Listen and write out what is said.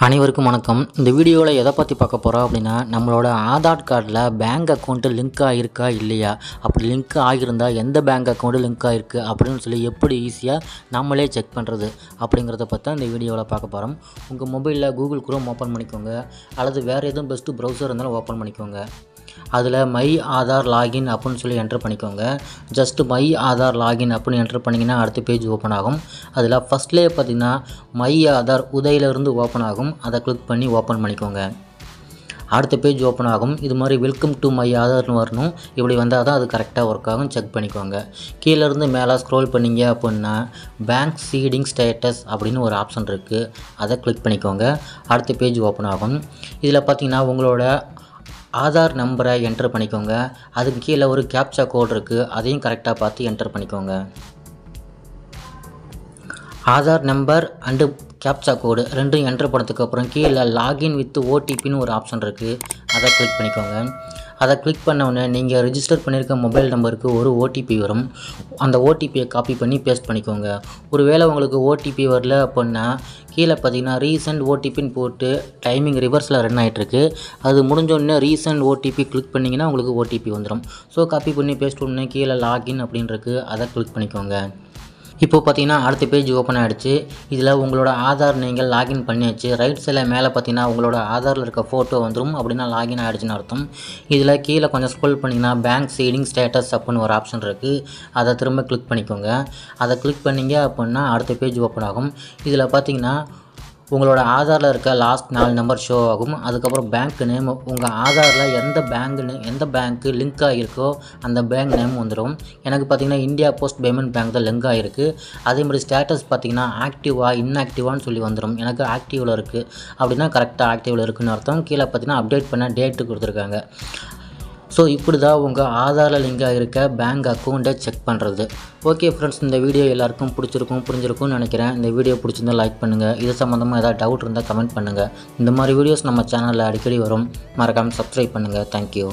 அனைவருக்கும் வணக்கம். இந்த வீடியோவில் எதை பற்றி பார்க்க போகிறோம் அப்படின்னா, நம்மளோட ஆதார் கார்டில் பேங்க் அக்கௌண்ட்டு லிங்க் ஆகிருக்கா இல்லையா, அப்படி லிங்க் ஆகியிருந்தால் எந்த பேங்க் அக்கௌண்ட்டு லிங்க் ஆகிருக்கு அப்படின்னு சொல்லி எப்படி ஈஸியாக நம்மளே செக் பண்ணுறது அப்படிங்கிறத பற்றி இந்த வீடியோவில் பார்க்க போகிறோம். உங்கள் மொபைலில் கூகுள் குரோம் ஓப்பன் பண்ணிக்கோங்க, அல்லது வேறு எதுவும் பெஸ்ட்டு ப்ரௌசர் இருந்தாலும் ஓப்பன் பண்ணிக்கோங்க. அதில் மை ஆதார் லாகின் அப்படின்னு சொல்லி என்ட்ரு பண்ணிக்கோங்க. ஜஸ்ட்டு மை ஆதார் லாகின் அப்படின்னு என்ட்ரு பண்ணிங்கன்னா அடுத்த பேஜ் ஓப்பன் ஆகும். அதில் ஃபஸ்ட்லேயே பார்த்திங்கன்னா மை ஆதார் உதயிலிருந்து ஓப்பன் ஆகும். அதை கிளிக் பண்ணி ஓப்பன் பண்ணிக்கோங்க. அடுத்த பேஜ் ஓப்பன் ஆகும். இது மாதிரி வெல்கம் டு மை ஆதார்னு வரணும். இப்படி வந்தால் தான் அது கரெக்டாக ஒர்க் ஆகும். செக் பண்ணிக்கோங்க. கீழேருந்து மேலே ஸ்க்ரோல் பண்ணிங்க அப்படின்னா பேங்க் சீடிங் ஸ்டேட்டஸ் அப்படின்னு ஒரு ஆப்ஷன் இருக்குது. அதை கிளிக் பண்ணிக்கோங்க. அடுத்த பேஜ் ஓப்பன் ஆகும். இதில் பார்த்திங்கன்னா உங்களோட ஆதார் நம்பரை என்ட்ரு பண்ணிக்கோங்க. அதுக்கு கீழே ஒரு கேப்சா கோட் இருக்குது. அதையும் கரெக்டாக பார்த்து என்ட்ரு பண்ணிக்கோங்க. ஆதார் நம்பர் அண்டு கேப்சா கோடு ரெண்டும் என்ட்ரு பண்ணதுக்கப்புறம் கீழே லாகின் வித் ஓடிபின்னு ஒரு ஆப்ஷன் இருக்குது. அதை கிளிக் பண்ணிக்கோங்க. அதை கிளிக் பண்ணவுடனே நீங்கள் ரிஜிஸ்டர் பண்ணியிருக்க மொபைல் நம்பருக்கு ஒரு ஓடிபி வரும். அந்த ஓடிபியை காப்பி பண்ணி பேஸ்ட் பண்ணிக்கோங்க. ஒருவேளை உங்களுக்கு ஓடிபி வரல அப்படின்னா கீழே பார்த்தீங்கன்னா ரீசெண்ட் ஓடிபின்னு போட்டு டைமிங் ரிவர்ஸில் ரன் ஆகிட்டுருக்கு. அது முடிஞ்சோடனே ரீசெண்ட் ஓடிபி கிளிக் பண்ணிங்கன்னா உங்களுக்கு ஓடிபி வந்துடும். ஸோ காப்பி பண்ணி பேஸ்ட் பண்ணி கீழே லாகின் அப்படின்னு இருக்குது. அதை கிளிக் பண்ணிக்கோங்க. இப்போ பார்த்தீங்கன்னா அடுத்த பேஜ் ஓப்பன் ஆகிடுச்சு. இதில் உங்களோட ஆதார் நீங்கள் லாகின் பண்ணியாச்சு. ரைட் சைடில் மேலே பார்த்தீங்கன்னா உங்களோட ஆதாரில் இருக்க ஃபோட்டோ வந்துடும். அப்படின்னா லாகின் ஆகிடுச்சுன்னு அர்த்தம். இதில் கீழே கொஞ்சம் ஸ்க்ரோல் பண்ணிங்கன்னா பேங்க் சீடிங் ஸ்டேட்டஸ் அப்படின்னு ஒரு ஆப்ஷன் இருக்குது. அதை திரும்ப கிளிக் பண்ணிக்கோங்க. அதை கிளிக் பண்ணிங்க அப்படின்னா அடுத்த பேஜ் ஓப்பன் ஆகும். இதில் பார்த்தீங்கன்னா உங்களோட ஆதாரில் இருக்க லாஸ்ட் 4 நம்பர் ஷோ ஆகும். அதுக்கப்புறம் பேங்க் நேம், உங்கள் ஆதாரில் எந்த பேங்க்கு லிங்க் ஆகிருக்கோ அந்த பேங்க் நேம் வந்துடும். எனக்கு பார்த்திங்கன்னா இந்தியா போஸ்ட் பேமெண்ட் பேங்க் தான் லிங்க் ஆகிருக்கு. அதேமாதிரி ஸ்டேட்டஸ் பார்த்திங்கன்னா ஆக்டிவாக இன்ஆக்டிவான்னு சொல்லி வந்துடும். எனக்கு ஆக்டிவில் இருக்குது அப்படின்னா கரெக்டாக ஆக்டிவில் இருக்குதுன்னு அர்த்தம். கீழே பார்த்திங்கன்னா அப்டேட் பண்ண டேட்டு கொடுத்துருக்காங்க. ஸோ இப்படி தான் உங்கள் ஆதாரில் லிங்க் ஆகிருக்க பேங்க் அக்கௌண்ட்டை செக் பண்ணுறது. ஓகே ஃப்ரெண்ட்ஸ், இந்த வீடியோ எல்லாருக்கும் புரிஞ்சிருக்கும்னு நினைக்கிறேன். இந்த வீடியோ பிடிச்சிருந்தால் லைக் பண்ணுங்கள். இது சம்மந்தமாக ஏதாவது டவுட் இருந்தால் கமெண்ட் பண்ணுங்கள். இந்த மாதிரி வீடியோஸ் நம்ம சேனலில் அடிக்கடி வரும். மறக்காமல் சப்ஸ்கிரைப் பண்ணுங்கள். தேங்க்யூ.